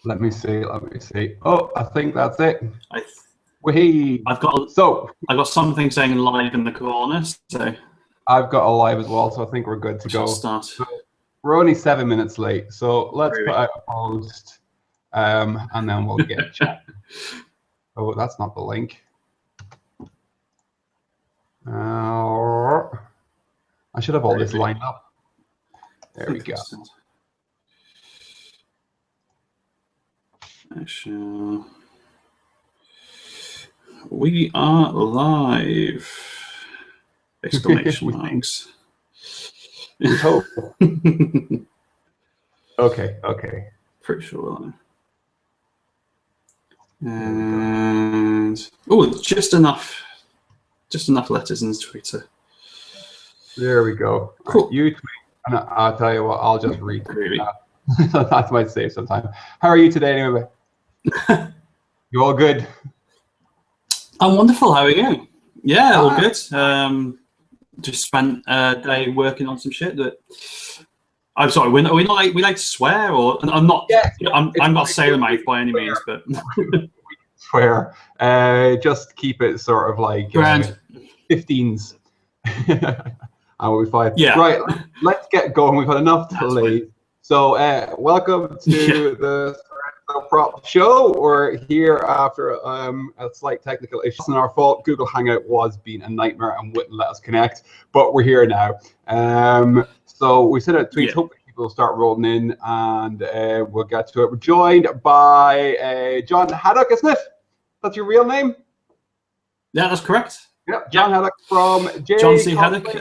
Let me see. Oh, I think that's it. I've got something saying live in the corner, so I've got a live as well, so I think we're good to go. Start. So we're only 7 minutes late, so let's put out a post, and then we'll get chat. Oh, that's not the link. I should have all this lined up. There we go. We are live! Exclamation marks. Oh. Okay. Pretty sure we're live. And just enough letters in Twitter. There we go. Cool. Right, you tweet, and I'll tell you what, I'll just read that. That might save some time. How are you today, anyway? You all good? I'm wonderful. How are you? Yeah, all good. Just spent a day working on some shit that. I'm sorry. We like to swear, or I'm not. Yeah, I'm not sailor mouth by any means, but swear. Just keep it sort of like 15s. And we'll be fine. Yeah. Right. Let's get going. We've had enough to leave. So, welcome to the Sorenzo Prop show. We're here after a slight technical issue. It's not our fault. Google Hangout was being a nightmare and wouldn't let us connect, but we're here now. So we sent out tweets. Hopefully people will start rolling in, and we'll get to it. We're joined by John Haddock, isn't it? That's your real name? Yeah, that's correct. Yep, John Haddock from John C. Haddock.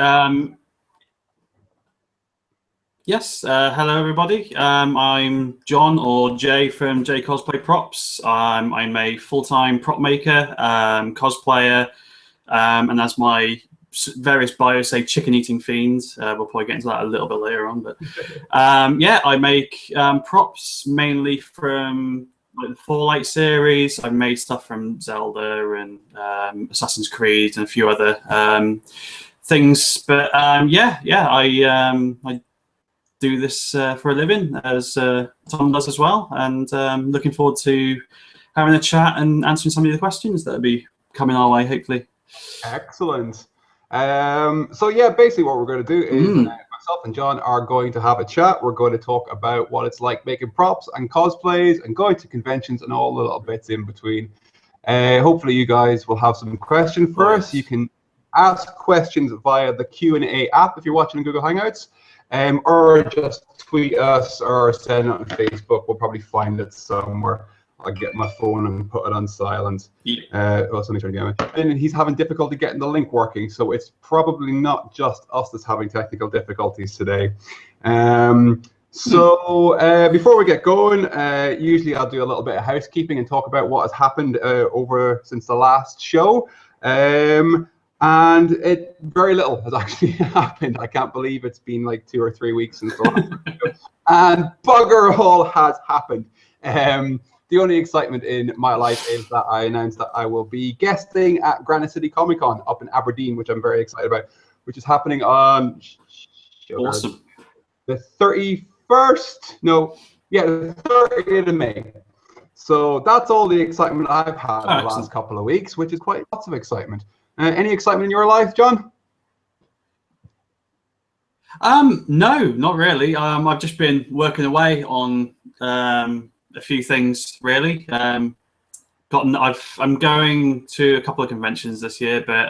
Yes, hello everybody. I'm John, or Jay, from JayCosplay Props. I'm a full-time prop maker, cosplayer, and as my various bios say, chicken-eating fiend. We'll probably get into that a little bit later on, but yeah, I make props mainly from like the Fallout series. I made stuff from Zelda and Assassin's Creed and a few other things. But yeah, I do this for a living, as Tom does as well, and looking forward to having a chat and answering some of the questions that will be coming our way, hopefully. Excellent. So yeah, basically what we're going to do is myself and John are going to have a chat. We're going to talk about what it's like making props and cosplays and going to conventions and all the little bits in between. Hopefully you guys will have some questions for us. You can ask questions via the Q&A app if you're watching on Google Hangouts, or just tweet us or send it on Facebook. We'll probably find it somewhere. I'll get my phone and put it on silent. Somebody's trying to get me. And he's having difficulty getting the link working, so it's probably not just us that's having technical difficulties today. So before we get going, usually I'll do a little bit of housekeeping and talk about what has happened since the last show. And very little has actually happened. I can't believe it's been like 2 or 3 weeks since the last show. And bugger all has happened. The only excitement in my life is that I announced that I will be guesting at Granite City Comic Con up in Aberdeen, which I'm very excited about, which is happening on the 31st. No, yeah, the 30th of May. So that's all the excitement I've had in the last couple of weeks, which is quite lots of excitement. Any excitement in your life, John? No, not really. I've just been working away on a few things, really. I'm going to a couple of conventions this year, but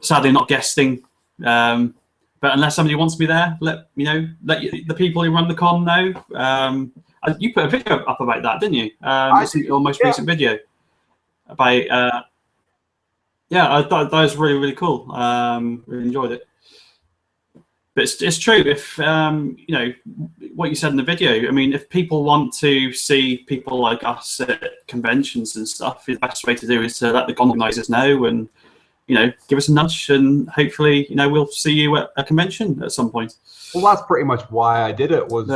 sadly not guesting. But unless somebody wants me there, let the people who run the con know. You put a video up about that, didn't you? Your most recent video about. Yeah, I thought that was really, really cool. Really enjoyed it. But it's true. If what you said in the video, I mean, if people want to see people like us at conventions and stuff, the best way to do is to let the organisers know and give us a nudge, and hopefully we'll see you at a convention at some point. Well, that's pretty much why I did it. Was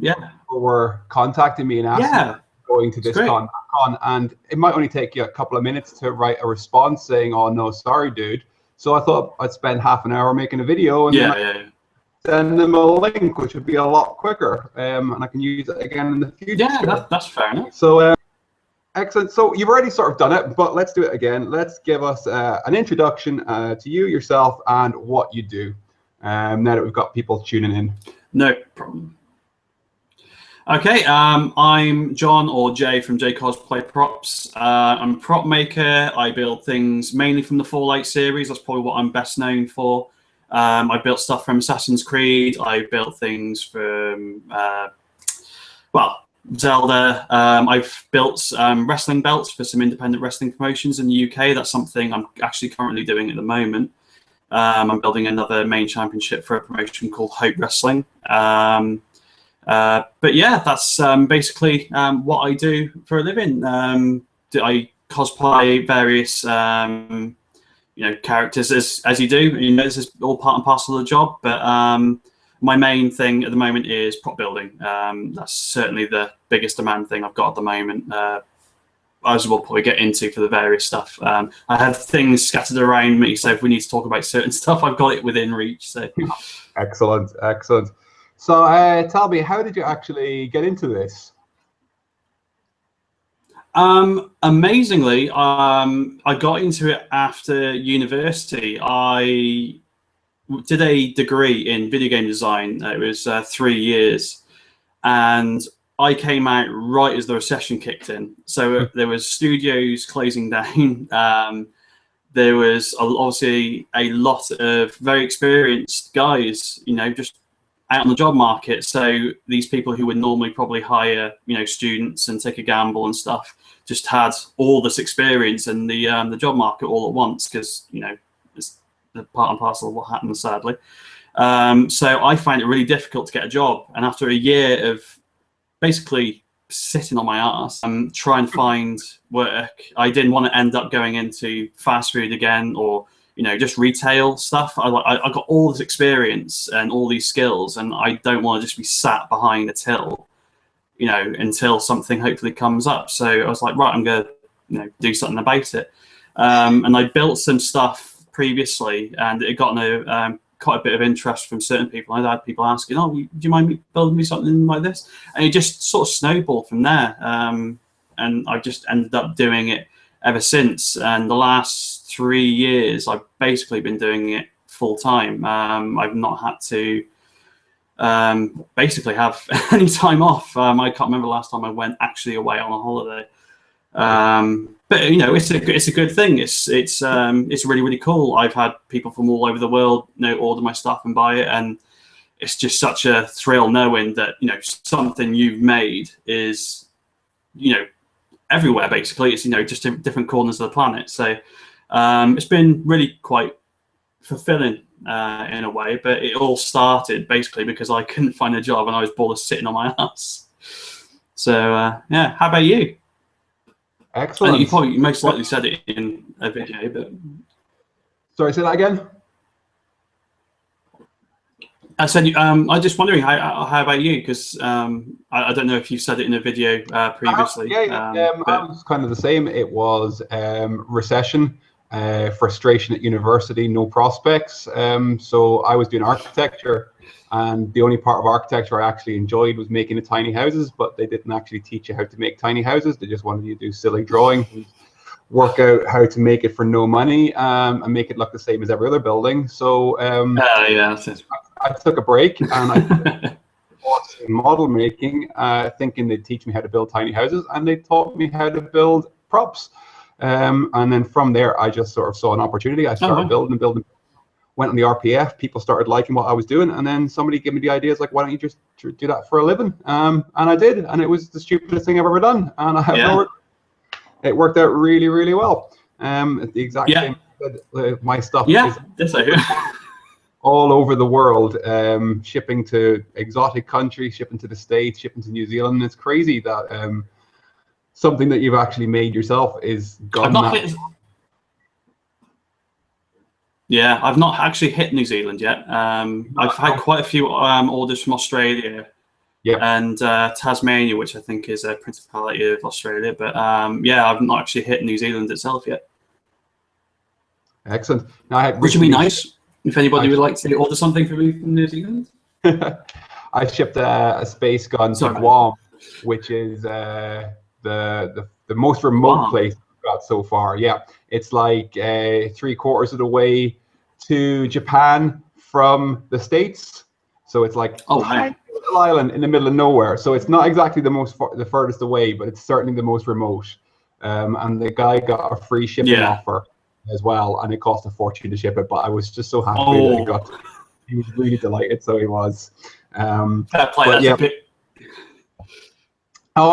yeah, people were contacting me and asking me going to this con, and it might only take you a couple of minutes to write a response saying, "Oh no, sorry, dude." So I thought I'd spend half an hour making a video, and send them a link, which would be a lot quicker, and I can use it again in the future. Yeah, that's fair enough. So excellent. So you've already sort of done it, but let's do it again. Let's give us an introduction to you, yourself, and what you do. Now that we've got people tuning in. No problem. Okay, I'm John or Jay from JayCosplay Props. I'm a prop maker. I build things mainly from the Fallout series. That's probably what I'm best known for. I built stuff from Assassin's Creed. I built things from, well, Zelda. I've built wrestling belts for some independent wrestling promotions in the UK. That's something I'm actually currently doing at the moment. I'm building another main championship for a promotion called Hope Wrestling. But yeah, that's basically what I do for a living. I cosplay various characters as you do. This is all part and parcel of the job. But my main thing at the moment is prop building. That's certainly the biggest demand thing I've got at the moment. As we'll probably get into for the various stuff. I have things scattered around me, so if we need to talk about certain stuff, I've got it within reach. So excellent, excellent. So tell me, how did you actually get into this? Amazingly, I got into it after university. I did a degree in video game design. It was 3 years, and I came out right as the recession kicked in. So there was studios closing down. There was obviously a lot of very experienced guys, just out on the job market. So these people who would normally probably hire, students and take a gamble and stuff, just had all this experience in the job market all at once, because it's the part and parcel of what happens, sadly. So I find it really difficult to get a job, and after a year of basically sitting on my ass and trying to find work, I didn't want to end up going into fast food again, or just retail stuff. I got all this experience and all these skills, and I don't want to just be sat behind a till, until something hopefully comes up. So I was like, right, I'm gonna do something about it. And I built some stuff previously, and it got quite a bit of interest from certain people. I'd had people asking, "Oh, do you mind building me something like this?" And it just sort of snowballed from there. And I just ended up doing it ever since. And the last 3 years, I've basically been doing it full time. I've not had to basically have any time off. I can't remember the last time I went actually away on a holiday. But it's a good thing. It's really, really cool. I've had people from all over the world order my stuff and buy it, and it's just such a thrill knowing that something you've made is everywhere. Basically, it's just in different corners of the planet. So it's been really quite fulfilling in a way. But it all started basically because I couldn't find a job and I was bored of sitting on my ass. So yeah, how about you? Excellent. You probably most likely said it in a video, but sorry, say that again. I said I'm just wondering how about you, because I don't know if you said it in a video previously. I was kind of the same. It was recession, frustration at university, no prospects. So I was doing architecture, and the only part of architecture I actually enjoyed was making the tiny houses, but they didn't actually teach you how to make tiny houses. They just wanted you to do silly drawing, work out how to make it for no money, and make it look the same as every other building. So yeah, I took a break, and I course in model making, thinking they'd teach me how to build tiny houses, and they taught me how to build props. And then from there, I just sort of saw an opportunity. I started building. Went on the RPF, people started liking what I was doing, and then somebody gave me the ideas like, why don't you just do that for a living? And I did, and it was the stupidest thing I've ever done, and I have no regret. It worked out really, really well. The exact same. My stuff is all over the world, shipping to exotic countries, shipping to the States, shipping to New Zealand. It's crazy that something that you've actually made yourself is gone. Yeah, I've not actually hit New Zealand yet. I've had quite a few orders from Australia and Tasmania, which I think is a principality of Australia. But yeah, I've not actually hit New Zealand itself yet. Excellent. Now, which would be nice. If anybody would like to order something from me from New Zealand. I shipped a space gun to Guam, which is the most remote place we've got so far. Yeah, it's like 3/4 of the way to Japan from the States. So it's like a tiny little island in the middle of nowhere. So it's not exactly the furthest away, but it's certainly the most remote. And the guy got a free shipping offer as well, and it cost a fortune to ship it. But I was just so happy that it got. He was really delighted, so he was. But yeah. Oh,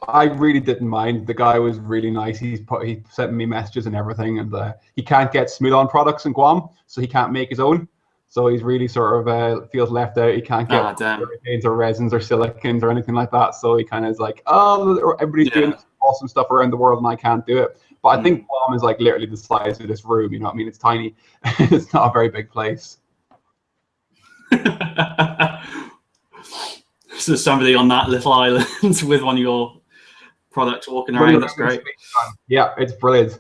I really didn't mind. The guy was really nice. He sent me messages and everything, and he can't get Smooth-On products in Guam, so he can't make his own. So he's really sort of feels left out. He can't get paints or resins or silicons or anything like that. So he kind of is like, oh, everybody's doing this awesome stuff around the world, and I can't do it. But I think Guam is like literally the size of this room. You know what I mean? It's tiny. It's not a very big place. So somebody on that little island with one of your products walking around. That's great. Yeah, it's brilliant.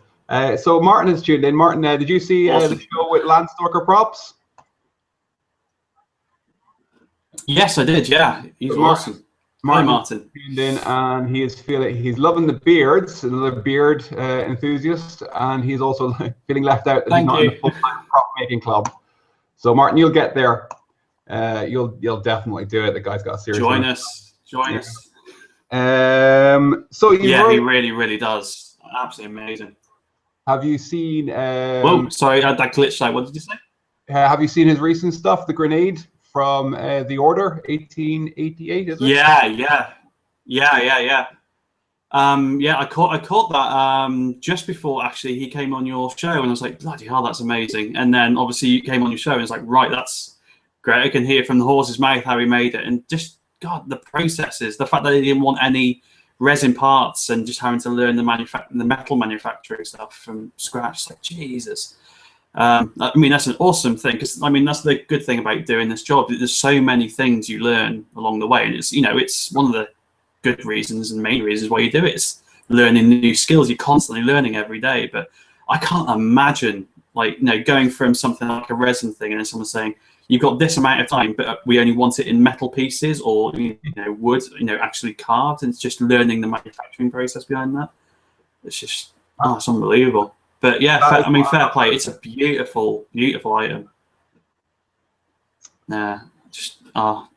So Martin has tuned in. Martin, did you see the show with Landstalker Props? Yes, I did. Yeah, he's awesome. Martin tuned in, and he's loving the beards. Another beard enthusiast, and he's also feeling left out that he's not in the full-time prop making club. So Martin, you'll get there. You'll definitely do it. The guy's got a serious. Join us. So he really does. Absolutely amazing. Have you seen? Whoa, sorry, that glitched out. What did you say? Have you seen his recent stuff? The grenade from The Order, 1888, is it? Yeah. I caught that just before actually he came on your show, and I was like, bloody hell, that's amazing. And then obviously you came on your show, and it's like, right, that's great. I can hear from the horse's mouth how he made it, and just God, the processes, the fact that he didn't want any resin parts, and just having to learn the metal manufacturing stuff from scratch. Like Jesus. I mean, that's an awesome thing, because I mean, that's the good thing about doing this job. There's so many things you learn along the way, and it's one of the good reasons and main reasons why you do it. It's learning new skills. You're constantly learning every day. But I can't imagine going from something like a resin thing and then someone saying you've got this amount of time, but we only want it in metal pieces or wood, actually carved, and it's just learning the manufacturing process behind that. It's just it's unbelievable. But yeah, fair play. It's a beautiful, beautiful item.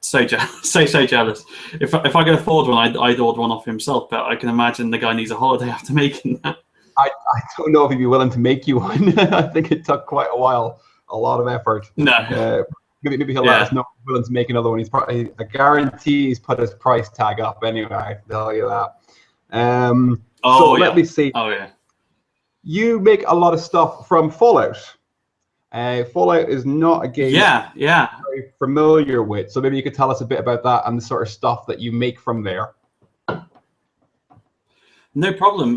So jealous, so jealous. If I could afford one, I'd order one off himself. But I can imagine the guy needs a holiday after making that. I don't know if he'd be willing to make you one. I think it took quite a while, a lot of effort. No. Maybe he'll let us know if he's willing to make another one. I guarantee he's put his price tag up anyway. I can tell you that. Let me see. Oh yeah. You make a lot of stuff from Fallout. Fallout is not a game I'm very familiar with, so maybe you could tell us a bit about that and the sort of stuff that you make from there. No problem.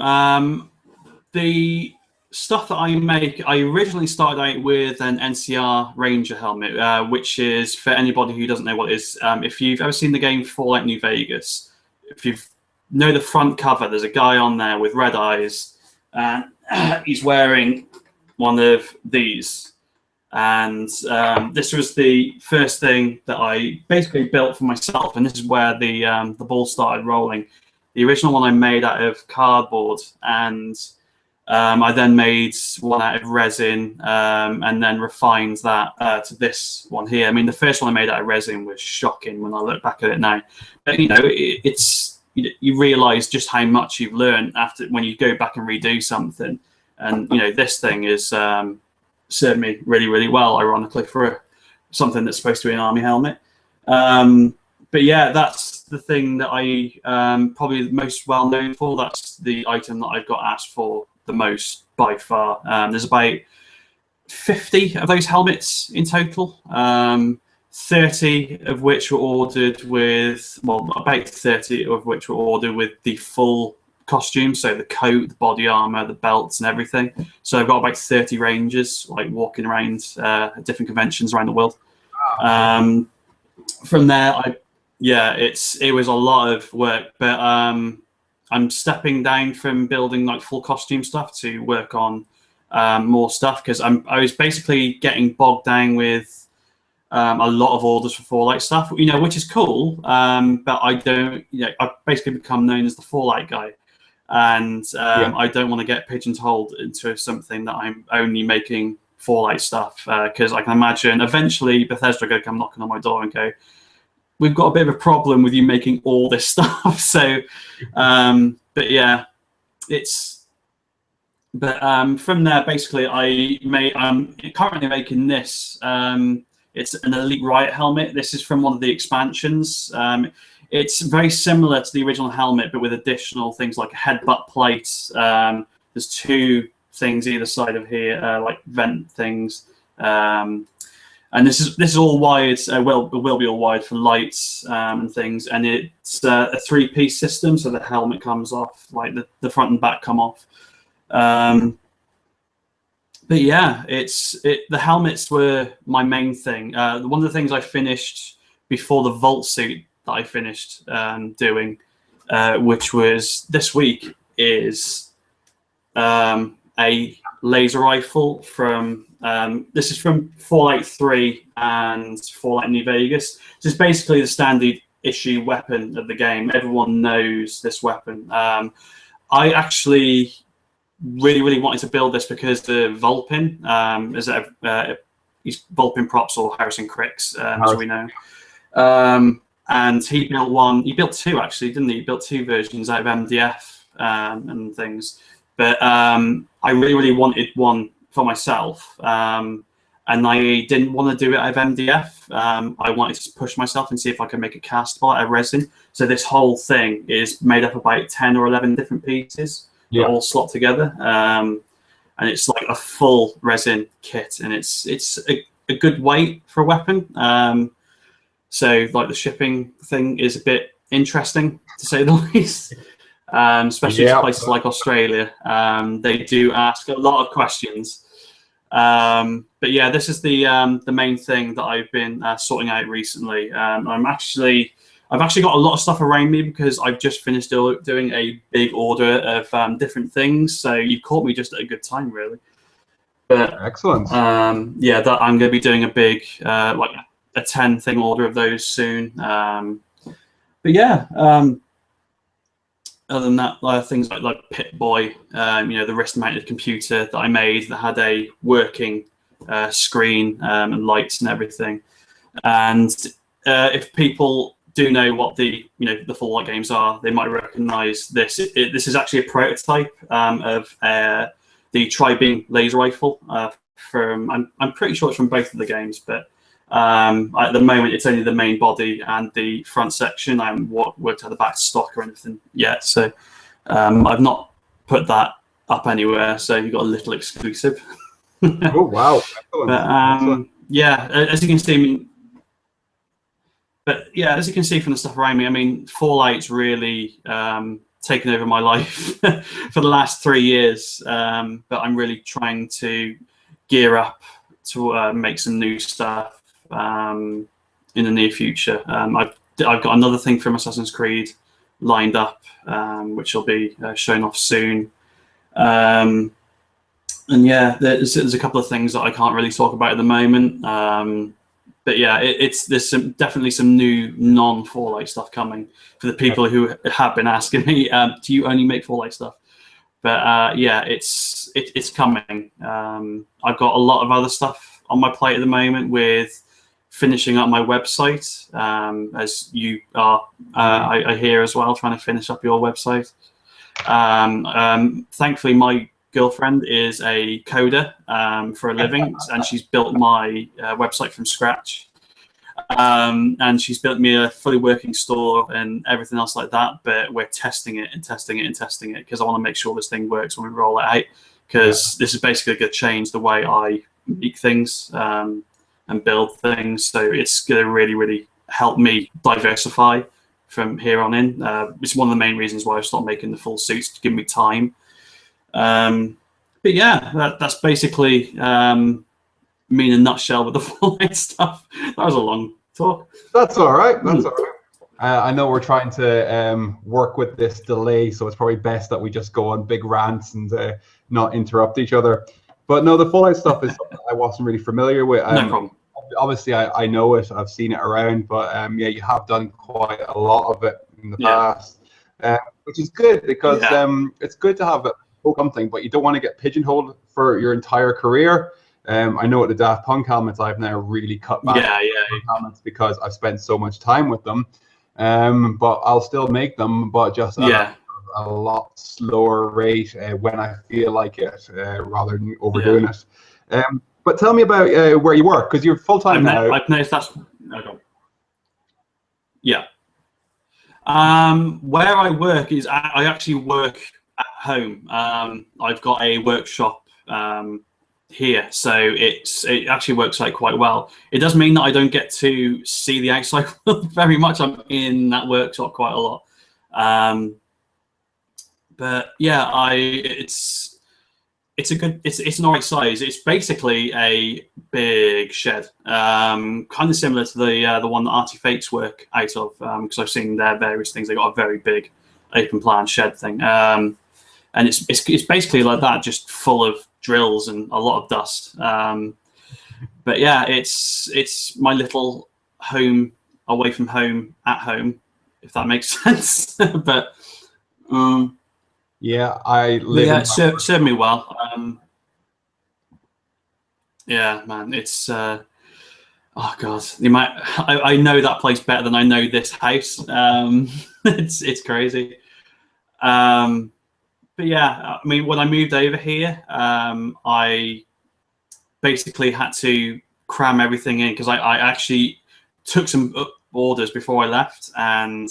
The stuff that I make, I originally started out with an NCR Ranger helmet, which is, for anybody who doesn't know what it is, if you've ever seen the game Fallout New Vegas, if you know the front cover, there's a guy on there with red eyes, and he's wearing one of these. And this was the first thing that I basically built for myself, and this is where the ball started rolling. The original one I made out of cardboard, and I then made one out of resin, and then refined that to this one here. I mean, the first one I made out of resin was shocking when I look back at it now. But you realise just how much you've learned after when you go back and redo something. And this thing is served me really, really well, ironically, for something that's supposed to be an army helmet. But yeah, that's the thing that I probably most well known for. That's the item that I've got asked for the most by far. There's about 50 of those helmets in total. 30 of which were ordered with, about 30 of which were ordered with the full costume, so the coat, the body armor, the belts, and everything. So I've got about 30 rangers, walking around different conventions around the world. From there, it was a lot of work, but I'm stepping down from building full costume stuff to work on more stuff, because I was basically getting bogged down with a lot of orders for Fallout stuff, which is cool. But I don't, I've basically become known as the Fallout guy, and I don't want to get pigeonholed into something that I'm only making Fallout stuff, because I can imagine eventually Bethesda are going to come knocking on my door and go, "We've got a bit of a problem with you making all this stuff." So, but yeah, from there, basically, I'm currently making this. It's an Elite Riot helmet. This is from one of the expansions. It's very similar to the original helmet, but with additional things like a headbutt plate. There's 2 things either side of here, like vent things. And this is all wired. Will be all wired for lights and things. And it's a 3-piece system, so the helmet comes off, like the front and back come off. But yeah, the helmets were my main thing. One of the things I finished before the Vault suit that I finished doing, which was this week, is a laser rifle from this is from Fallout 3 and Fallout New Vegas. This is basically the standard issue weapon of the game. Everyone knows this weapon. I actually really wanted to build this because the Vulpin he's Vulpin Props, or Harrison Cricks, as we know. And he built one. He built 2 actually, didn't he? He built 2 versions out of MDF and things. But I really wanted one for myself, and I didn't want to do it out of MDF. I wanted to push myself and see if I could make a castable out of resin. So this whole thing is made up of about 10 or 11 different pieces. That all slot together, and it's like a full resin kit, and it's a good weight for a weapon. So like the shipping thing is a bit interesting, to say the least, especially to places like Australia. They do ask a lot of questions. But yeah, this is the main thing that I've been sorting out recently. I've actually got a lot of stuff around me because I've just finished doing a big order of different things. So you caught me just at a good time, really. But, excellent. Yeah, that I'm going to be doing a big, like a 10-thing order of those soon. But yeah, other than that, things like Pip-Boy, the wrist-mounted computer that I made that had a working screen and lights and everything. And if people do know what the Fallout games are, they might recognize this. This is actually a prototype of the Tri-Beam laser rifle from. I'm pretty sure it's from both of the games, but at the moment it's only the main body and the front section. I haven't worked out the back stock or anything yet, so I've not put that up anywhere. So you've got a little exclusive. Oh wow! Excellent. But, excellent. Yeah, as you can see. But yeah, as you can see from the stuff around me, I mean, Fallout's really taken over my life for the last 3 years. But I'm really trying to gear up to make some new stuff in the near future. I've got another thing from Assassin's Creed lined up, which will be shown off soon. And yeah, there's a couple of things that I can't really talk about at the moment. But yeah, there's definitely some new non-Fallout stuff coming for the people who have been asking me, do you only make Fallout stuff? But yeah, it's coming. I've got a lot of other stuff on my plate at the moment with finishing up my website, as you are, I hear as well, trying to finish up your website. Thankfully, my girlfriend is a coder for a living, and she's built my website from scratch. And she's built me a fully working store and everything else like that. But we're testing it because I want to make sure this thing works when we roll it out. Because this is basically going to change the way I make things and build things. So it's going to really help me diversify from here on in. It's one of the main reasons why I stopped making the full suits, to give me time. But yeah, that's basically me in a nutshell with the Fallout stuff. That was a long talk. That's all right. That's all right. I know we're trying to work with this delay, so it's probably best that we just go on big rants and not interrupt each other. But no, the Fallout stuff is something I wasn't really familiar with. No problem. Obviously, I know it. I've seen it around, but yeah, you have done quite a lot of it in the past, which is good because it's good to have something, but you don't want to get pigeonholed for your entire career. I know with the Daft Punk helmets, I've now really cut back on helmets because I've spent so much time with them. But I'll still make them, but just at a lot slower rate when I feel like it, rather than overdoing it. But tell me about where you work, because you're full time now. I've noticed that's where I work is I actually work at home. I've got a workshop here, so it actually works out quite well. It does mean that I don't get to see the outside world very much. I'm in that workshop quite a lot. But yeah, it's an alright size. It's basically a big shed, kind of similar to the one that Arty Fates work out of, because I've seen their various things. They got a very big open plan shed thing, and it's basically like that, just full of drills and a lot of dust. But yeah, it's my little home away from home at home, if that makes sense. But yeah, I live. Yeah, it served me well. Yeah, man, it's oh god, I know that place better than I know this house. It's crazy. But yeah, I mean, when I moved over here, I basically had to cram everything in because I actually took some orders before I left, and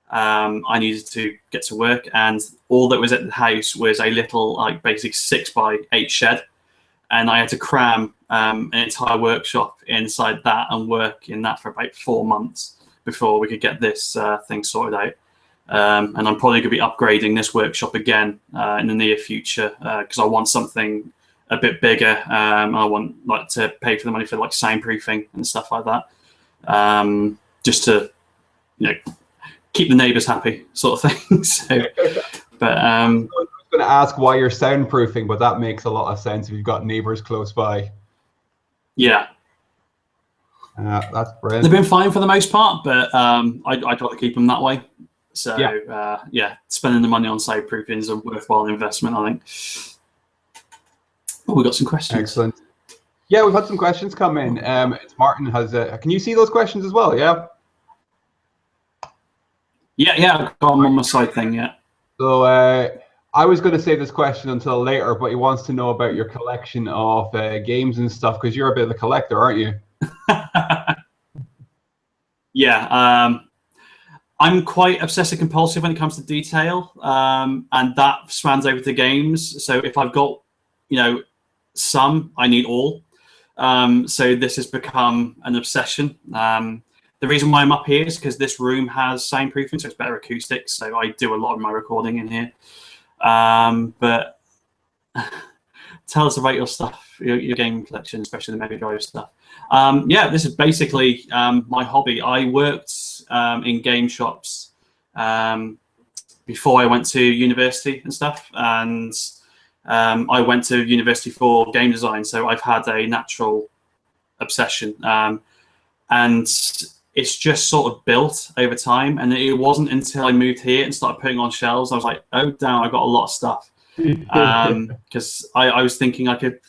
I needed to get to work, and all that was at the house was a little, like, basic 6x8 shed, and I had to cram an entire workshop inside that and work in that for about 4 months before we could get this thing sorted out. And I'm probably going to be upgrading this workshop again in the near future because I want something a bit bigger. I want to pay for the money for like soundproofing and stuff like that, just to keep the neighbours happy, sort of thing. So, but I was going to ask why you're soundproofing, but that makes a lot of sense if you've got neighbours close by. Yeah. That's brilliant. They've been fine for the most part, but I'd rather keep them that way. So yeah, spending the money on soundproofing is a worthwhile investment, I think. Oh, we got some questions. Excellent. Yeah, we've had some questions come in. It's Martin has. Can you see those questions as well? Yeah. Yeah, I've got them on my side thing. Yeah. So I was going to say this question until later, but he wants to know about your collection of games and stuff because you're a bit of a collector, aren't you? Yeah. I'm quite obsessive compulsive when it comes to detail, and that spans over to games. So if I've got, some, I need all. So this has become an obsession. The reason why I'm up here is because this room has soundproofing, so it's better acoustics. So I do a lot of my recording in here. But tell us about your stuff, your game collection, especially the Mega Drive stuff. Yeah, this is basically my hobby. I worked in game shops before I went to university and stuff, and I went to university for game design, so I've had a natural obsession, and it's just sort of built over time. And it wasn't until I moved here and started putting on shelves I was like, oh damn, I got a lot of stuff, because I was thinking I could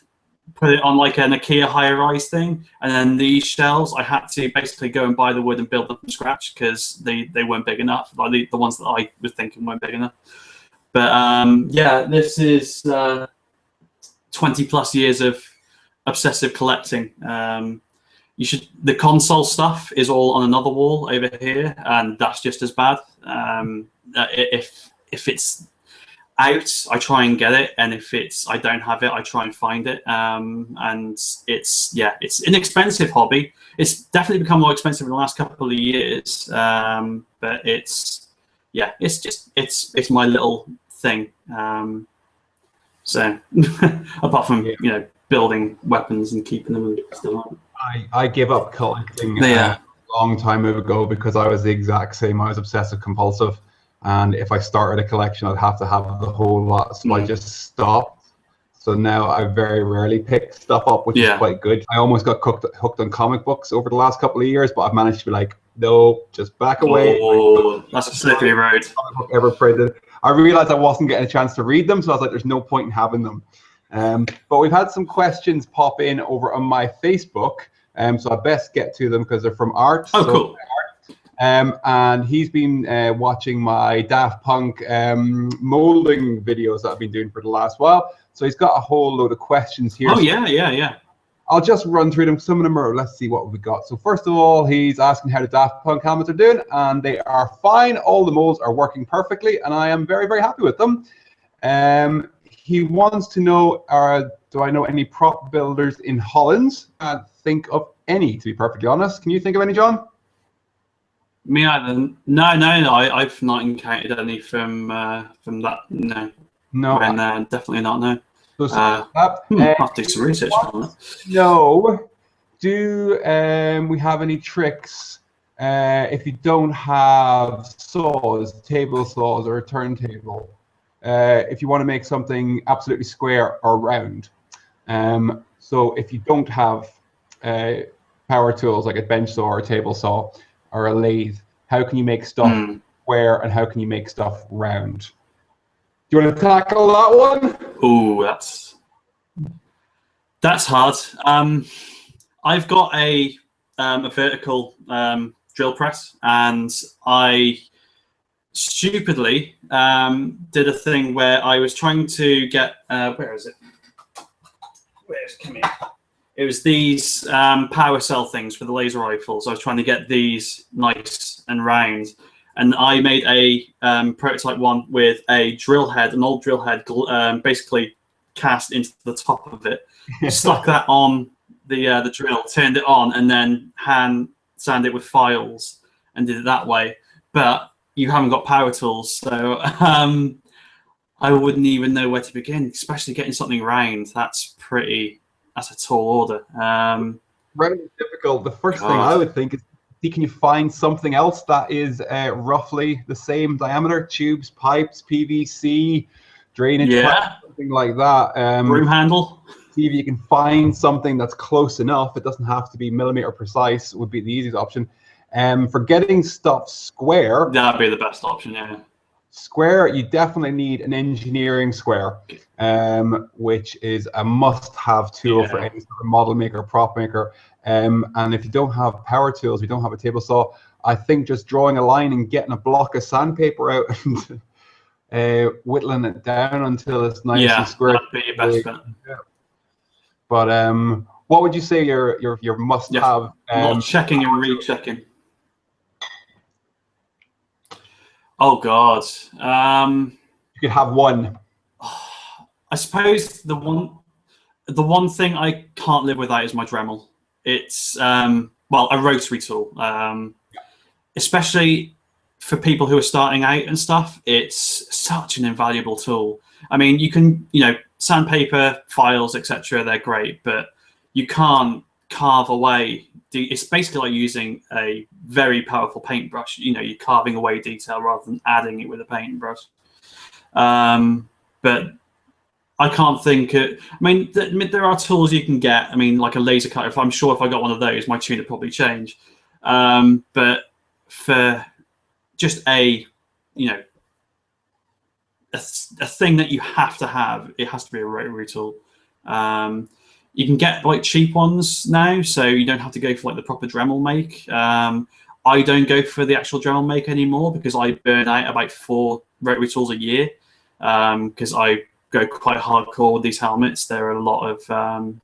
put it on like an IKEA high-rise thing, and then these shelves I had to basically go and buy the wood and build them from scratch because they weren't big enough. Like the ones that I was thinking weren't big enough. But yeah, this is 20 plus years of obsessive collecting. The console stuff is all on another wall over here, and that's just as bad. If it's out, I try and get it, and if I don't have it, I try and find it. And it's an expensive hobby. It's definitely become more expensive in the last couple of years. But it's my little thing. So apart from building weapons and keeping them and stuff like that. I gave up collecting a long time ago because I was the exact same. I was obsessive compulsive, and if I started a collection, I'd have to have the whole lot. So I just stopped. So now I very rarely pick stuff up, which is quite good. I almost got hooked on comic books over the last couple of years, but I've managed to be like, no, just back away. Oh, that's a slippery road. Comic book ever printed. I realized I wasn't getting a chance to read them, so I was like, there's no point in having them. But we've had some questions pop in over on my Facebook, so I best get to them because they're from Art. Oh, cool. And he's been watching my Daft Punk molding videos that I've been doing for the last while. So he's got a whole load of questions here. Oh, yeah. I'll just run through them. Some of them are, let's see what we got. So first of all, he's asking how the Daft Punk helmets are doing, and they are fine. All the molds are working perfectly, and I am very, very happy with them. He wants to know, do I know any prop builders in Holland? I can't think of any, to be perfectly honest. Can you think of any, John? Me either. No. I've not encountered any from that. No, and definitely not. No. I'll do some research on that. No. Do we have any tricks if you don't have saws, table saws, or a turntable? If you want to make something absolutely square or round. So if you don't have power tools like a bench saw or a table saw or a lathe, how can you make stuff square and how can you make stuff round? Do you want to tackle that one? Oh, that's hard. I've got a vertical drill press, and I stupidly did a thing where I was trying to get where is it? Where's come here? It was these power cell things for the laser rifles. I was trying to get these nice and round, and I made a prototype one with a drill head, an old drill head, basically cast into the top of it. Stuck that on the drill, turned it on, and then hand sand it with files and did it that way. But you haven't got power tools, so I wouldn't even know where to begin, especially getting something round. That's a tall order. Round is difficult. The first thing I would think is, can you find something else that is roughly the same diameter? Tubes, pipes, PVC, drainage, pipes, something like that. Broom handle. See if you can find something that's close enough. It doesn't have to be millimeter precise, would be the easiest option. For getting stuff square, that'd be the best option, yeah. Square, you definitely need an engineering square, which is a must-have tool for any sort of model maker, prop maker. And if you don't have power tools, you don't have a table saw, I think just drawing a line and getting a block of sandpaper out and whittling it down until it's nice and square. That'd be your best bet. Yeah. But what would you say your must-have? Not checking and rechecking. Oh God. You could have one. I suppose the one thing I can't live without is my Dremel. It's well, a rotary tool. Especially for people who are starting out and stuff, it's such an invaluable tool. I mean, you can, sandpaper, files, etc. They're great, but you can't carve away. It's basically like using a very powerful paintbrush. You're carving away detail rather than adding it with a paintbrush. But I can't think. I mean, there are tools you can get. I mean, like a laser cutter. I'm sure if I got one of those, my tune would probably change. But for just a thing that you have to have, it has to be a rotary tool. You can get like cheap ones now, so you don't have to go for like the proper Dremel make. I don't go for the actual Dremel make anymore because I burn out about 4 rotary tools a year because I go quite hardcore with these helmets. They're a lot of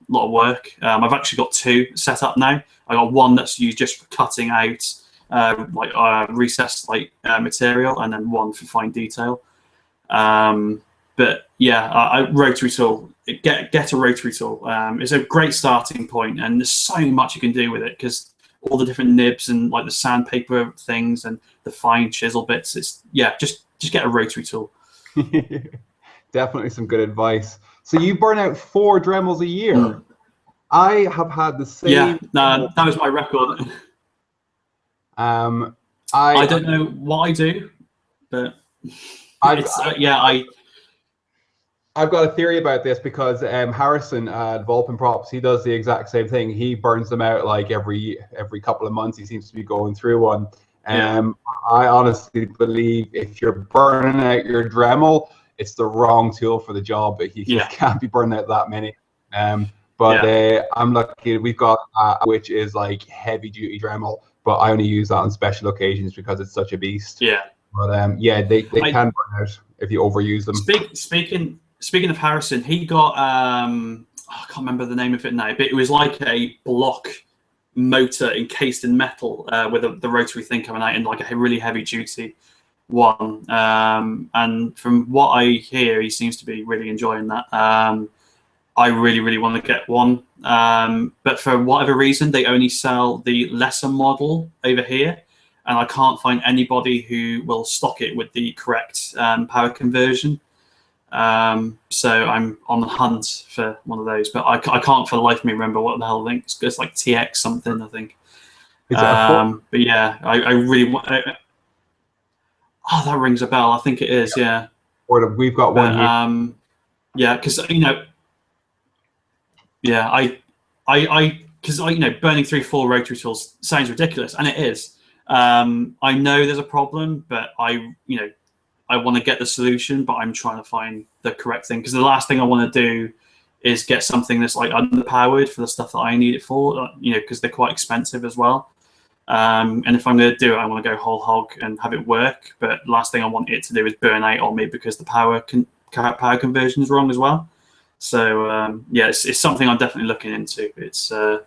work. I've actually got 2 set up now. I got one that's used just for cutting out recessed material, and then one for fine detail. But yeah, rotary tool. Get a rotary tool. It's a great starting point, and there's so much you can do with it because all the different nibs and like the sandpaper things and the fine chisel bits. It's just get a rotary tool. Definitely some good advice. So you burn out 4 Dremels a year. I have had the same. Yeah, that was my record. I don't know what I do, but I I've got a theory about this because Harrison at Vulpin Props, he does the exact same thing. He burns them out like every couple of months. He seems to be going through one. I honestly believe if you're burning out your Dremel, it's the wrong tool for the job. You can't be burning out that many. I'm lucky we've got which is like heavy duty Dremel, but I only use that on special occasions because it's such a beast. Yeah. But they can burn out if you overuse them. Speaking of Harrison, he got I can't remember the name of it now, but it was like a block motor encased in metal with the rotary thing coming out in like a really heavy duty one. And from what I hear, he seems to be really enjoying that. I really want to get one, but for whatever reason, they only sell the lesser model over here, and I can't find anybody who will stock it with the correct power conversion. So I'm on the hunt for one of those, but I can't for the life of me remember what the hell the thing is. It's like TX something, I think. But yeah, I really want. Oh, that rings a bell. I think it is. Yeah. We've got one here. Yeah, because burning through 4 rotary tools sounds ridiculous, and it is. I know there's a problem, but I want to get the solution, but I'm trying to find the correct thing, because the last thing I want to do is get something that's like underpowered for the stuff that I need it for, because they're quite expensive as well. And if I'm going to do it, I want to go whole hog and have it work. But the last thing I want it to do is burn out on me because the power conversion is wrong as well. So it's something I'm definitely looking into. It's but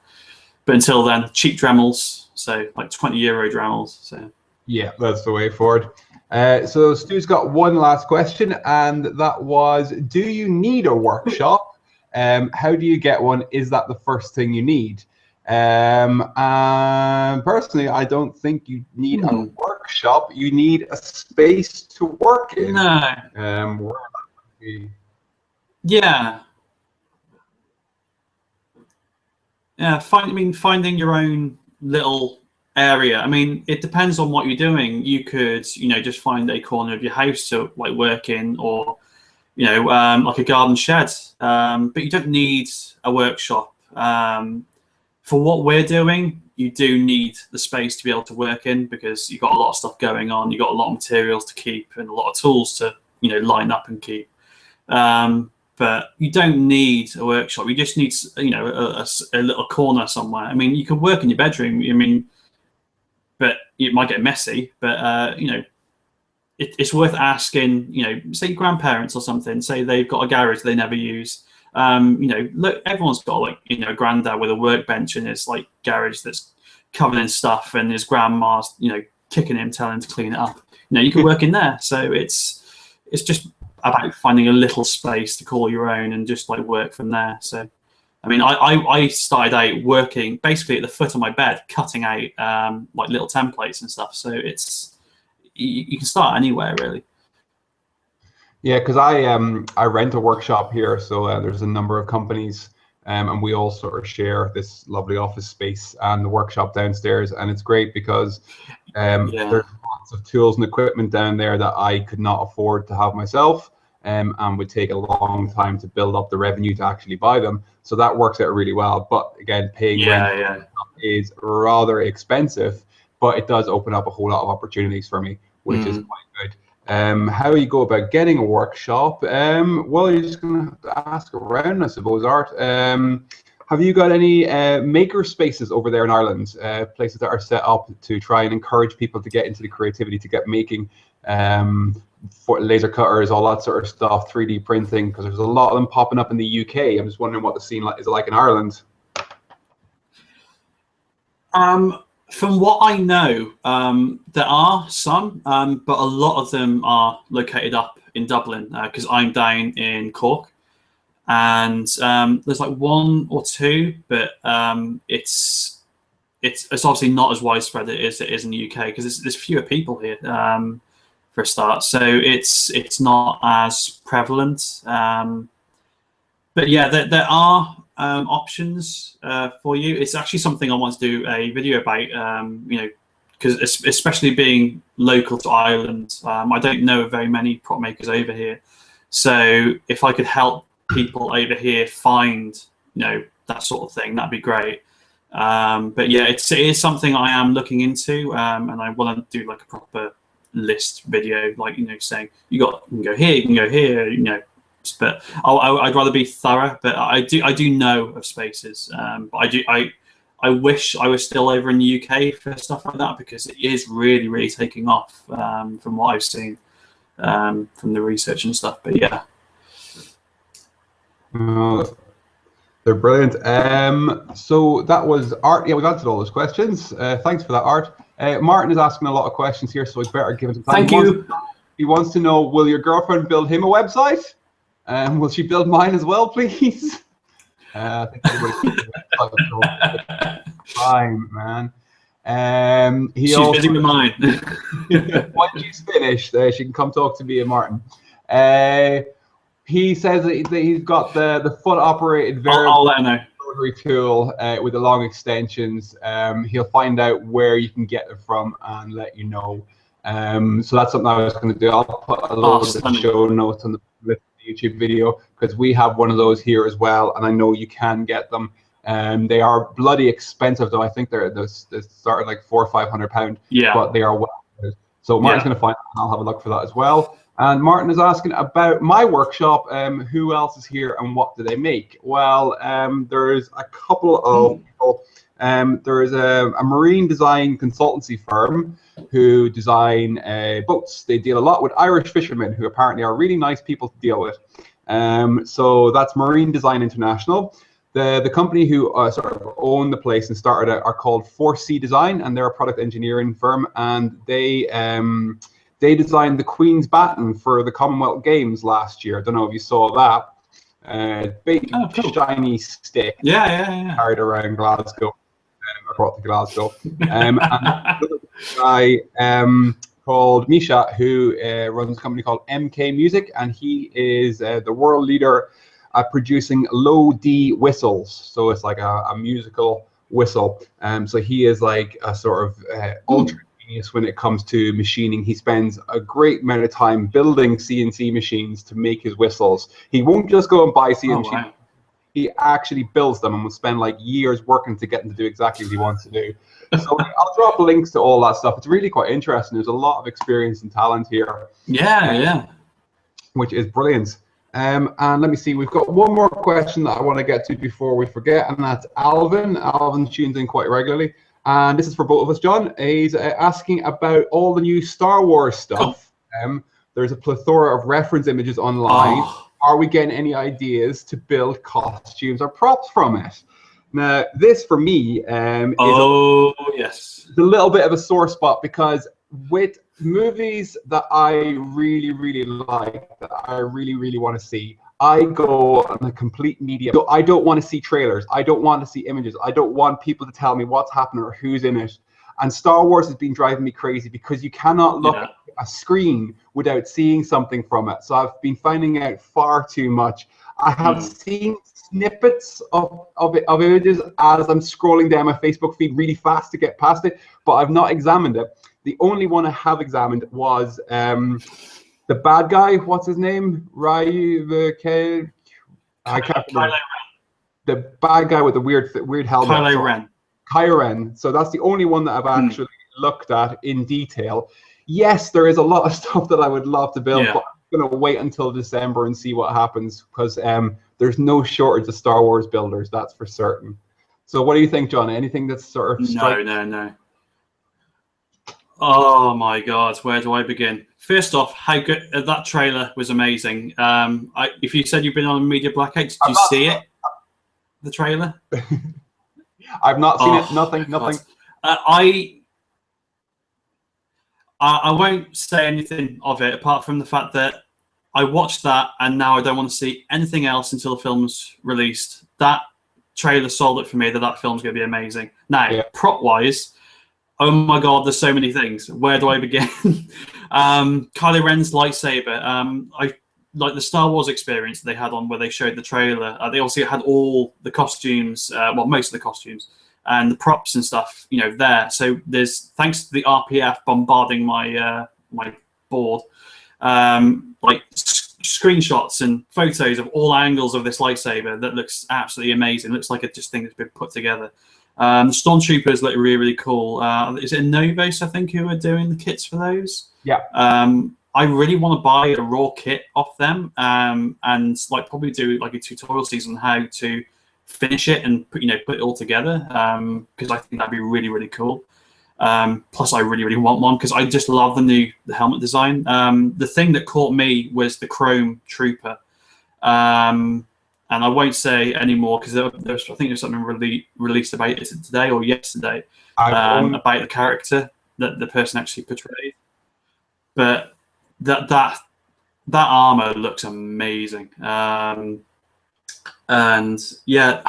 until then, cheap Dremels, so like €20 Dremels. So yeah, that's the way forward. So Stu's got one last question, and that was, do you need a workshop? How do you get one? Is that the first thing you need? And personally, I don't think you need a workshop. You need a space to work in. No. Yeah. Finding your own little area. I mean, it depends on what you're doing. You could, just find a corner of your house to like work in, or like a garden shed. But you don't need a workshop. For what we're doing, you do need the space to be able to work in, because you've got a lot of stuff going on. You've got a lot of materials to keep and a lot of tools to line up and keep. But you don't need a workshop. You just need a little corner somewhere. I mean, you can work in your bedroom. But it might get messy. But it's worth asking. Say your grandparents or something. Say they've got a garage they never use. Look, everyone's got like a granddad with a workbench in his like garage that's covered in stuff, and his grandma's kicking him, telling him to clean it up. You can work in there. So it's just about finding a little space to call your own and just like work from there. So I mean, I started out working basically at the foot of my bed, cutting out like little templates and stuff. So you can start anywhere really. Yeah, because I rent a workshop here, so there's a number of companies, and we all sort of share this lovely office space and the workshop downstairs, and it's great because there's lots of tools and equipment down there that I could not afford to have myself, and would take a long time to build up the revenue to actually buy them. So that works out really well. But again, paying rent is rather expensive, but it does open up a whole lot of opportunities for me, which is quite good. How you go about getting a workshop? Well, you're just gonna have to ask around, I suppose, Art. Have you got any maker spaces over there in Ireland? Places that are set up to try and encourage people to get into the creativity, to get making for laser cutters, all that sort of stuff, 3D printing, because there's a lot of them popping up in the UK. I'm just wondering what the scene is like in Ireland. From what I know, there are some, but a lot of them are located up in Dublin, because I'm down in Cork, and there's like one or two, but it's obviously not as widespread as it is in the UK, because there's fewer people here for a start, so it's not as prevalent. But yeah, there are options for you. It's actually something I want to do a video about, because especially being local to Ireland, I don't know of very many prop makers over here. So if I could help people over here find, that sort of thing, that'd be great. But yeah, it is something I am looking into, and I want to do like a proper list video, like saying you can go here, you can go here, But I'd rather be thorough. But I do know of spaces. But I wish I was still over in the UK for stuff like that, because it is really, really taking off, from what I've seen, from the research and stuff. But yeah. They're brilliant. So that was Art. Yeah, we've answered all those questions. Thanks for that, Art. Martin is asking a lot of questions here, so I better give him some time. Thank you. He wants to know, will your girlfriend build him a website? Will she build mine as well, please? I think everybody's time, man. She's busy with mine. Once she's finished, she can come talk to me and Martin. He says that he's got the foot-operated I'll let her know. rotary tool with the long extensions. He'll find out where you can get it from and let you know. So that's something I was going to do. I'll put a load of show notes on the YouTube video, because we have one of those here as well, and I know you can get them. They are bloody expensive, though. I think they start at like £400 or £500. Yeah. But they are well. So Martin's going to find it, and I'll have a look for that as well. And Martin is asking about my workshop. Who else is here and what do they make? Well, there's a couple of people. There is a marine design consultancy firm who design boats. They deal a lot with Irish fishermen, who apparently are really nice people to deal with. So that's Marine Design International. The company who sort of own the place and started it are called 4C Design, and they're a product engineering firm, and they designed the Queen's Baton for the Commonwealth Games last year. I don't know if you saw that. Big shiny stick carried around Glasgow. I brought to Glasgow. And another guy called Misha, who runs a company called MK Music, and he is the world leader at producing low D whistles. So it's like a musical whistle. So he is like a sort of ultra genius when it comes to machining. He spends a great amount of time building CNC machines to make his whistles. He won't just go and buy CNC. Oh, wow. He actually builds them and will spend like years working to get them to do exactly what he wants to do. So I'll drop links to all that stuff. It's really quite interesting. There's a lot of experience and talent here. Yeah. Which is brilliant. And let me see, we've got one more question that I want to get to before we forget, and that's Alvin. Alvin tunes in quite regularly. And this is for both of us, John. He's asking about all the new Star Wars stuff. There's a plethora of reference images online. Are we getting any ideas to build costumes or props from it? Now, this for me is a little bit of a sore spot, because with movies that I really, really like, that I really, really want to see, I go on a complete media. So I don't want to see trailers. I don't want to see images. I don't want people to tell me what's happening or who's in it. And Star Wars has been driving me crazy, because you cannot look at a screen without seeing something from it. So I've been finding out far too much. I have seen snippets of images as I'm scrolling down my Facebook feed really fast to get past it, but I've not examined it. The only one I have examined was the bad guy. What's his name? Ryu the kid. I can't remember. The bad guy with the weird helmet. Kylo Ren. So that's the only one that I've actually looked at in detail. Yes, there is a lot of stuff that I would love to build, but I'm going to wait until December and see what happens, because there's no shortage of Star Wars builders, that's for certain. So what do you think, John? Anything that's sort of... No. Oh my God, where do I begin? First off, how good that trailer was amazing. If you said you've been on a media blackout, did you see it? The trailer? I've not seen it. Nothing. I won't say anything of it, apart from the fact that I watched that and now I don't want to see anything else until the film's released. That trailer sold it for me that film's going to be amazing. Now, prop-wise, oh my God, there's so many things. Where do I begin? Kylo Ren's lightsaber. I like the Star Wars experience they had on where they showed the trailer. They also had all the costumes, well, most of the costumes, and the props and stuff, there. So there's, thanks to the RPF bombarding my my board, like screenshots and photos of all angles of this lightsaber that looks absolutely amazing. It looks like it just thing that's been put together. The Stormtroopers look really, really cool. Is it Novos, I think, who are doing the kits for those? Yeah. I really want to buy a raw kit off them, and like probably do like a tutorial season on how to finish it and put it all together, because I think that'd be really, really cool. Plus, I really, really want one because I just love the helmet design. The thing that caught me was the Chrome Trooper, and I won't say any more because I think there's something released about it today or yesterday, about the character that the person actually portrayed. But that armor looks amazing, and yeah,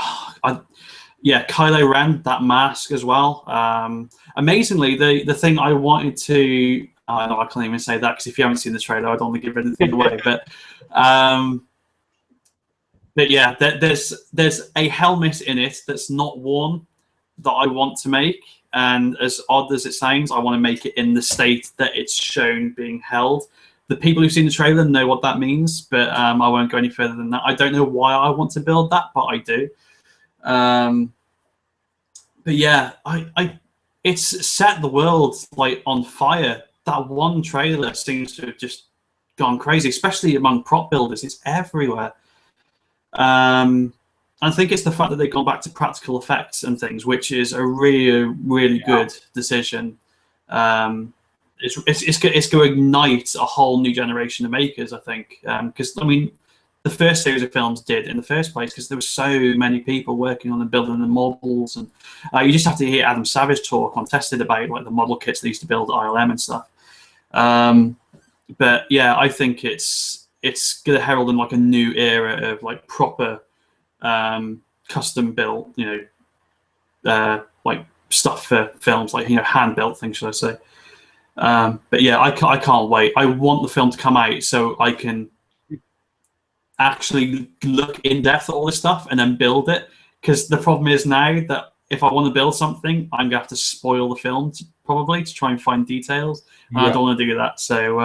Kylo Ren, that mask as well. Amazingly, the thing I wanted to, no, I can't even say that because if you haven't seen the trailer, I don't want to give anything away. But yeah, there's a helmet in it that's not worn that I want to make, and as odd as it sounds, I want to make it in the state that it's shown being held. The people who've seen the trailer know what that means, but I won't go any further than that. I don't know why I want to build that, but I do. But yeah, it's set the world like on fire. That one trailer seems to have just gone crazy, especially among prop builders. It's everywhere. I think it's the fact that they've gone back to practical effects and things, which is a really, really good decision. It's going to ignite a whole new generation of makers, I think, because I mean, the first series of films did in the first place because there were so many people working on and building the models, and you just have to hear Adam Savage talk on Tested about like the model kits they used to build at ILM and stuff. But yeah, I think it's going to herald in like a new era of like proper custom built, like stuff for films, like hand built things, should I say? But yeah, I can't wait. I want the film to come out so I can actually look in depth at all this stuff and then build it. Because the problem is now that if I want to build something, I'm gonna have to spoil the film probably to try and find details. And I don't want to do that. So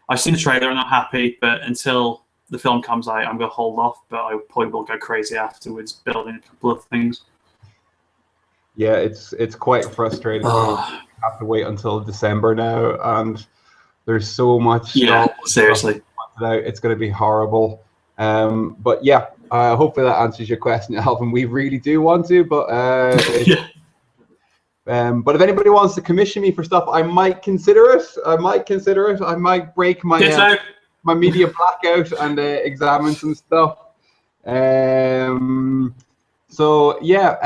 I've seen the trailer and I'm happy, but until the film comes out, I'm gonna hold off. But I probably will go crazy afterwards, building a couple of things. Yeah, it's quite frustrating. You have to wait until December now, and there's so much. Yeah, seriously. It's going to be horrible. But yeah, hopefully that answers your question, Alvin. We really do want to, but yeah. But if anybody wants to commission me for stuff, I might consider it. I might break my my media blackout and examine some stuff. So yeah,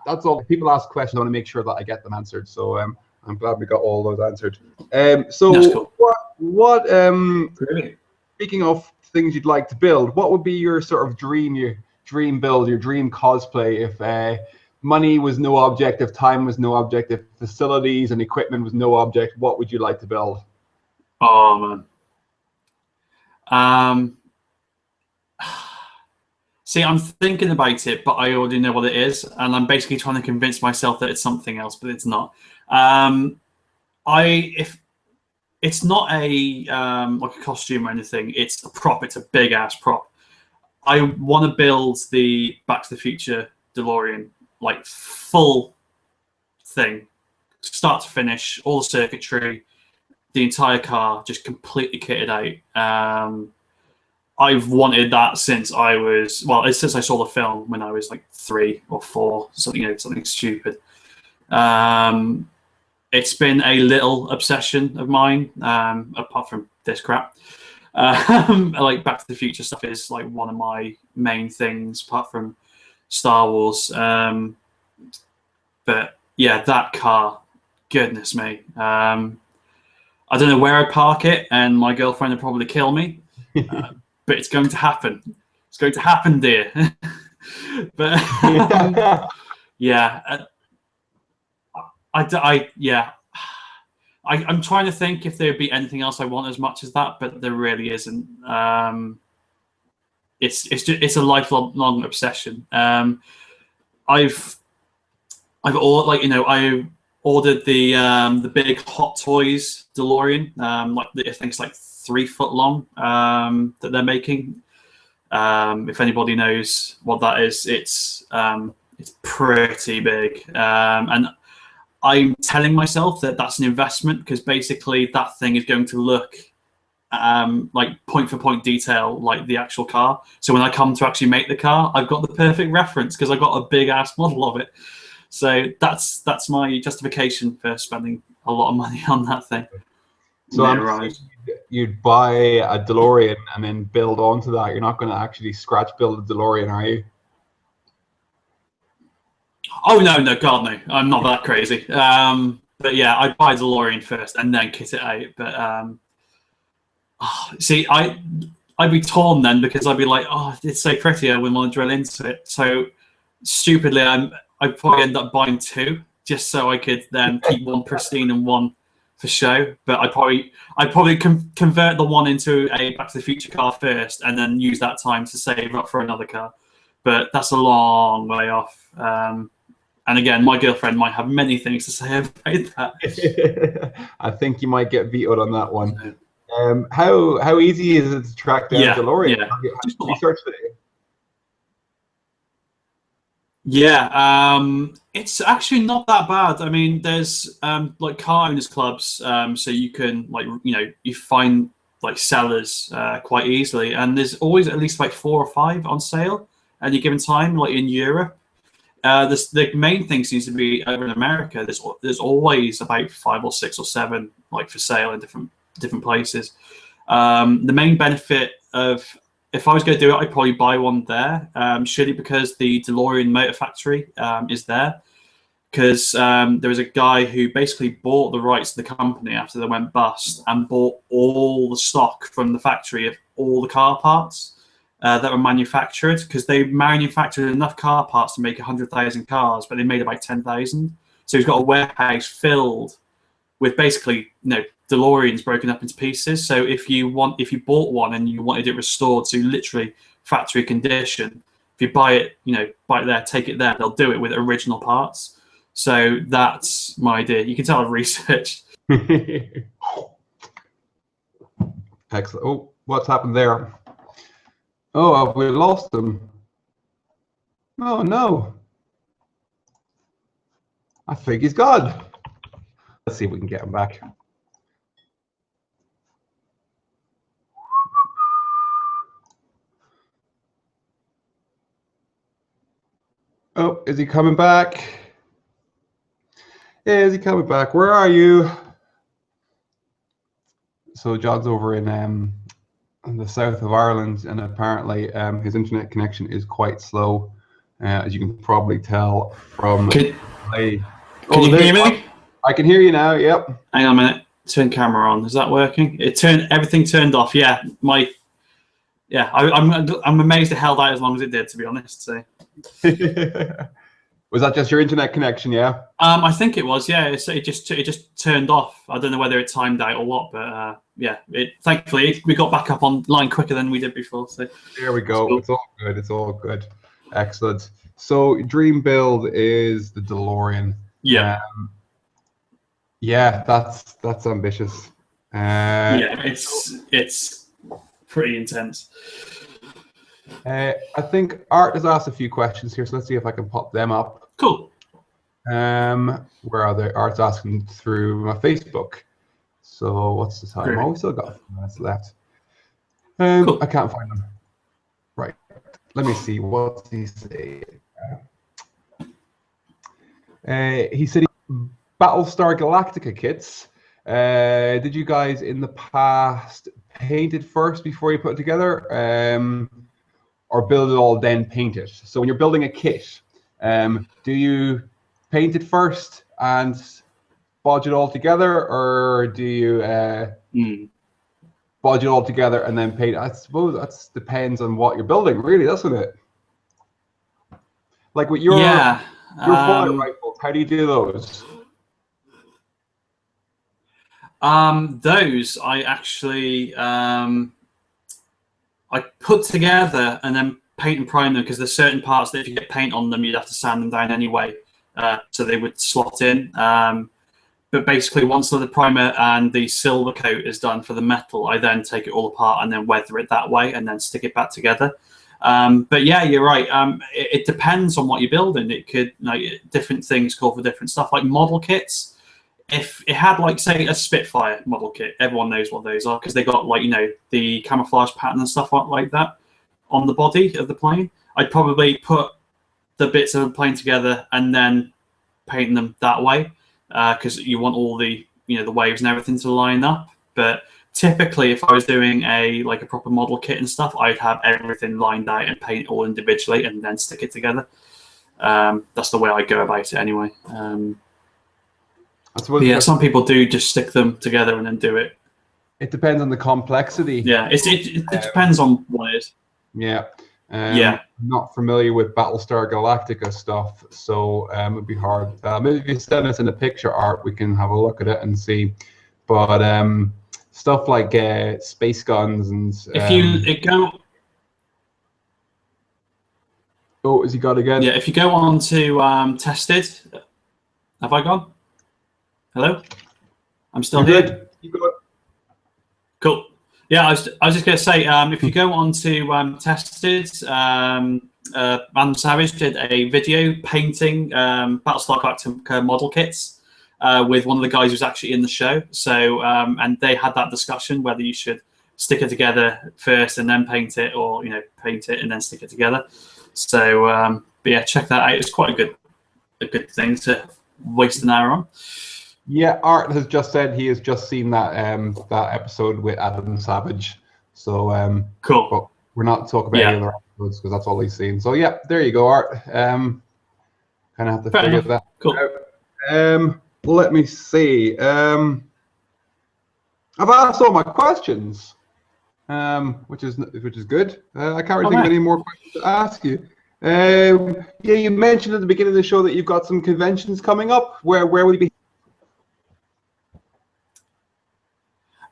that's all. People ask questions. I want to make sure that I get them answered. So I'm glad we got all those answered. So cool. What speaking of things you'd like to build, what would be your sort of dream build, your dream cosplay if money was no object, if time was no object, if facilities and equipment was no object? What would you like to build? Oh man. See, I'm thinking about it, but I already know what it is, and I'm basically trying to convince myself that it's something else, but it's not. If it's not a like a costume or anything, it's a prop. It's a big ass prop. I want to build the Back to the Future DeLorean, like full thing, start to finish, all the circuitry, the entire car, just completely kitted out. I've wanted that since since I saw the film when I was like 3 or 4, something stupid. It's been a little obsession of mine, apart from this crap. Like Back to the Future stuff is like one of my main things, apart from Star Wars. But yeah, that car, goodness me. I don't know where I'd park it, and my girlfriend would probably kill me. But it's going to happen. It's going to happen, dear. But yeah, I'm trying to think if there'd be anything else I want as much as that, but there really isn't. It's a lifelong obsession. I've all ordered the big Hot Toys DeLorean, like I think it's like 3 foot long, that they're making. If anybody knows what that is, it's pretty big, and I'm telling myself that that's an investment because basically that thing is going to look like point for point detail like the actual car. So when I come to actually make the car, I've got the perfect reference because I've got a big ass model of it. So that's my justification for spending a lot of money on that thing. So you'd buy a DeLorean and then build onto that. You're not going to actually scratch build a DeLorean, are you? Oh no, God no! I'm not that crazy. But yeah, I'd buy DeLorean first and then kit it out. But see, I'd be torn then because I'd be like, oh, it's so pretty. I wouldn't want to drill into it. So stupidly, I'd probably end up buying 2 just so I could then keep one pristine and one for show. But I'd probably convert the one into a Back to the Future car first and then use that time to save up for another car. But that's a long way off. And again, my girlfriend might have many things to say about that. I think you might get vetoed on that one. How easy is it to track down DeLorean? Yeah. Have you researched it? Yeah, it's actually not that bad. I mean, there's like car owners clubs, so you can you find like sellers quite easily, and there's always at least like 4 or 5 on sale at any given time, like in Europe. The main thing seems to be over in America. There's always about 5 or 6 or 7 like for sale in different places. The main benefit of if I was going to do it, I'd probably buy one there, surely because the DeLorean Motor Factory is there. Because there was a guy who basically bought the rights to the company after they went bust and bought all the stock from the factory of all the car parts that were manufactured, because they manufactured enough car parts to make 100,000 cars, but they made about 10,000. So he's got a warehouse filled with basically DeLoreans broken up into pieces. So if you bought one and you wanted it restored to literally factory condition, if you buy it there, take it there, they'll do it with original parts. So that's my idea. You can tell I've researched. Excellent. Oh, what's happened there? Oh, have we lost him? Oh no. I think he's gone. Let's see if we can get him back. Oh, is he coming back? Is he coming back? Where are you? So John's over in the south of Ireland, and apparently his internet connection is quite slow, as you can probably tell from Can you hear me? I can hear you now. Yep. Hang on a minute. Turn camera on. Is that working? Everything turned off. Yeah, I'm amazed it held out as long as it did, to be honest. So. Was that just your internet connection? Yeah. I think it was. Yeah. It just turned off. I don't know whether it timed out or what, but yeah. Thankfully we got back up online quicker than we did before. So. There we go. Cool. It's all good. It's all good. Excellent. So dream build is the DeLorean. Yeah. Yeah, that's ambitious. Yeah, it's pretty intense. I think Art has asked a few questions here, so let's see if I can pop them up. Cool. Where are they? Art's asking through my Facebook. So what's the time? Oh, we still got a few minutes left. Cool. I can't find them. Right. Let me see. What's he say? He said Battlestar Galactica kits. Did you guys in the past paint it first before you put it together, or build it all then paint it? So when you're building a kit, do you paint it first and bodge it all together, or do you bodge it all together and then paint it? I suppose that depends on what you're building, really, doesn't it? Like with your bullet rifles, how do you do those? Those I actually I put together and then paint and prime them, because there's certain parts that if you get paint on them, you'd have to sand them down anyway, so they would slot in. but basically, once the primer and the silver coat is done for the metal, I then take it all apart and then weather it that way and then stick it back together. But yeah, you're right. It depends on what you're building. It could, different things call for different stuff. Like model kits, if it had, like, say, a Spitfire model kit, everyone knows what those are because they got, like, the camouflage pattern and stuff like that on the body of the plane. I'd probably put the bits of the plane together and then paint them that way because you want all the, the waves and everything to line up. But typically, if I was doing a proper model kit and stuff, I'd have everything lined out and paint all individually and then stick it together. That's the way I go about it anyway. Yeah, some people do just stick them together and then do it. It depends on the complexity. Yeah, it depends on what it is. Yeah. Yeah. I'm not familiar with Battlestar Galactica stuff, so it'd be hard. Maybe if you send us in a picture art, we can have a look at it and see. But stuff like space guns and if you go. Oh, has he got again? Yeah, if you go on to tested, have I gone? Hello, I'm still You're here. Keep going. Cool. Yeah, I was just going to say, if you go on to tested, Adam Savage did a video painting Battlestar Galactica model kits with one of the guys who's actually in the show. So, and they had that discussion whether you should stick it together first and then paint it, or paint it and then stick it together. So, but yeah, check that out. It's quite a good thing to waste an hour on. Yeah, Art has just said he has just seen that that episode with Adam Savage. So cool. But we're not talking about any other episodes because that's all he's seen. So yeah, there you go, Art. Kind of have to figure that cool. out. Let me see. I've asked all my questions, which is good. I can't really think of any more questions to ask you. Yeah, you mentioned at the beginning of the show that you've got some conventions coming up. Where will you be?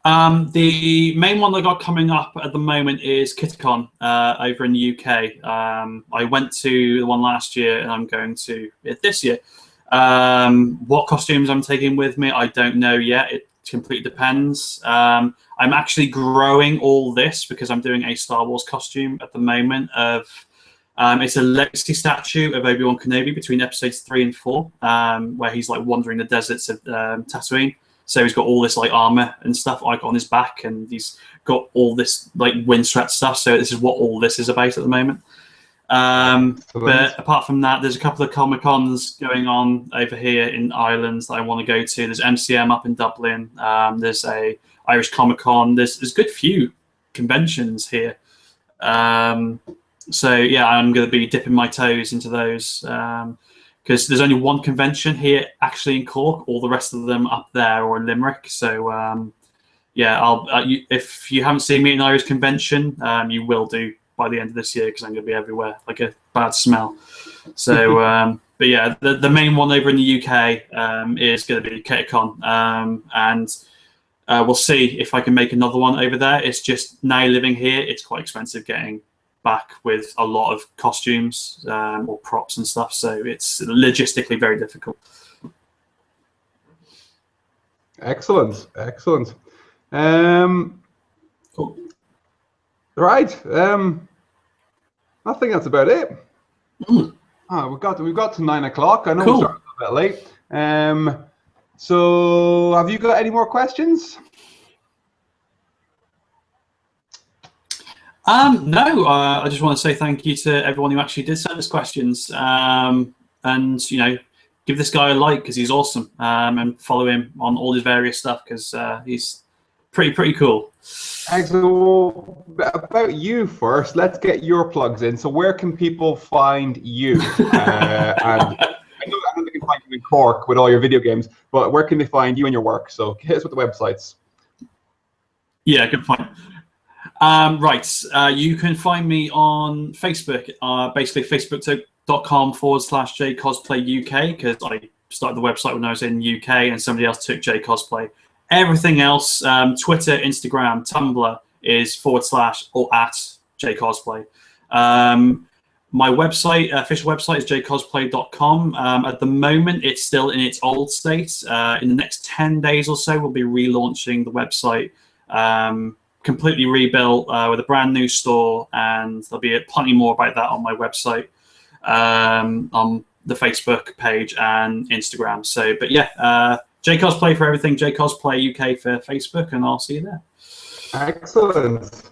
The main one I got coming up at the moment is KittyCon over in the UK. I went to the one last year and I'm going to it this year. What costumes I'm taking with me, I don't know yet. It completely depends. I'm actually growing all this because I'm doing a Star Wars costume at the moment. It's a legacy statue of Obi-Wan Kenobi between episodes 3 and 4, where he's like wandering the deserts of Tatooine. So he's got all this like armor and stuff like on his back, and he's got all this like windstrat stuff. So this is what all this is about at the moment. But apart from that, there's a couple of Comic-Cons going on over here in Ireland that I want to go to. There's MCM up in Dublin. There's a Irish Comic-Con. There's a good few conventions here. So yeah, I'm going to be dipping my toes into those. Because there's only one convention here actually in Cork, all the rest of them up there or in Limerick. So yeah, if you haven't seen me at an Irish convention, you will do by the end of this year because I'm going to be everywhere like a bad smell. So but yeah, the main one over in the UK is going to be KittyCon, and we'll see if I can make another one over there. It's just now living here, it's quite expensive getting back with a lot of costumes or props and stuff, so it's logistically very difficult. Excellent. Cool. Right. I think that's about it. We've got to 9 o'clock. I know we're starting a bit late. So have you got any more questions? No, I just want to say thank you to everyone who actually did send us questions, and give this guy a like because he's awesome, and follow him on all his various stuff because he's pretty cool. So about you first, let's get your plugs in. So where can people find you? And I know they can find you in Cork with all your video games, but where can they find you and your work? So hit us with the websites. Yeah, good point. Right, you can find me on Facebook, basically facebook.com/JayCosplay UK, because I started the website when I was in UK and somebody else took JayCosplay. Everything else, Twitter, Instagram, Tumblr is / or at JayCosplay. My website, official website, is jaycosplay.com. At the moment, it's still in its old state. In the next 10 days or so, we'll be relaunching the website, completely rebuilt with a brand new store, and there'll be plenty more about that on my website, on the Facebook page and Instagram. So, but yeah, JayCosplay for everything, JayCosplay UK for Facebook, and I'll see you there. Excellent.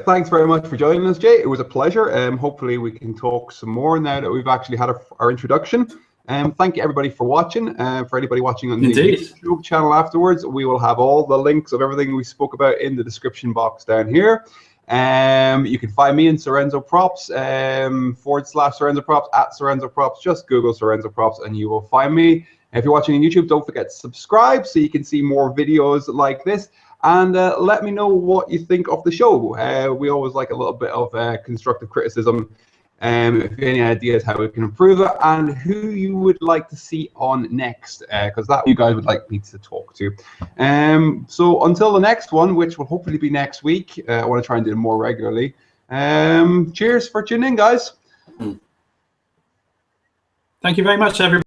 Thanks very much for joining us, Jay. It was a pleasure. Hopefully we can talk some more now that we've actually had our introduction. Thank you everybody for watching. For anybody watching on the YouTube channel afterwards, we will have all the links of everything we spoke about in the description box down here. You can find me in Sorenzo Props, / Sorenzo Props, at Sorenzo Props. Just Google Sorenzo Props and you will find me. If you're watching on YouTube, don't forget to subscribe so you can see more videos like this. And let me know what you think of the show. We always like a little bit of constructive criticism. If you have any ideas how we can improve it, and who you would like to see on next, because that you guys would like me to talk to. So until the next one, which will hopefully be next week, I want to try and do it more regularly. Cheers for tuning in, guys. Thank you very much, everybody.